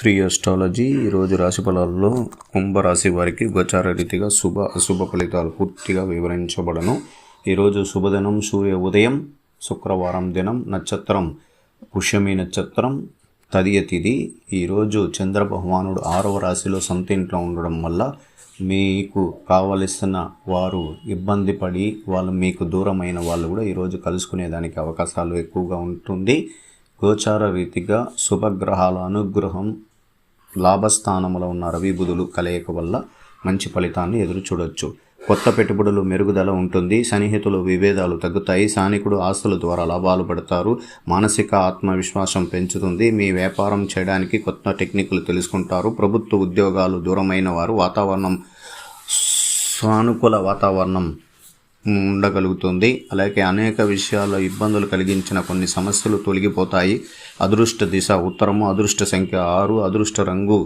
Shri astrology ఈరోజు రాశి ఫలాల్లో కుంభరాశి వారికి గోచార రీతిగా శుభ అశుభ ఫలితాలు పూర్తిగా వివరించబడను. ఈరోజు శుభదినం సూర్య ఉదయం, శుక్రవారం దినం, నక్షత్రం పుష్యమి నక్షత్రం, తదియ తిథి. ఈరోజు చంద్ర భగవానుడు 6వ రాశిలో సొంత ఇంట్లో ఉండడం వల్ల మీకు కావలసిన వారు ఇబ్బంది పడి వాళ్ళు మీకు దూరమైన వాళ్ళు కూడా ఈరోజు కలుసుకునేదానికి అవకాశాలు ఎక్కువగా ఉంటుంది. గోచార రీతిగా శుభగ్రహాల అనుగ్రహం, లాభస్థానంలో ఉన్న రవి బుధులు కలయిక వల్ల మంచి ఫలితాన్ని ఎదురు చూడొచ్చు. కొత్త పెట్టుబడులు మెరుగుదల ఉంటుంది. సన్నిహితులు విభేదాలు తగ్గుతాయి. స్థానికుడు ఆస్తుల ద్వారా లాభాలు పడతారు. మానసిక ఆత్మవిశ్వాసం పెంచుతుంది. మీ వ్యాపారం చేయడానికి కొత్త టెక్నిక్లు తెలుసుకుంటారు. ప్రభుత్వ ఉద్యోగాలు దూరమైన వారు సానుకూల వాతావరణం ఉండగలుగుతుంది. అలాగే అనేక విషయాల్లో ఇబ్బందులు కలిగించిన కొన్ని సమస్యలు తొలగిపోతాయి. అదృష్ట దిశ ఉత్తరము, అదృష్ట సంఖ్య 6, అదృష్ట రంగు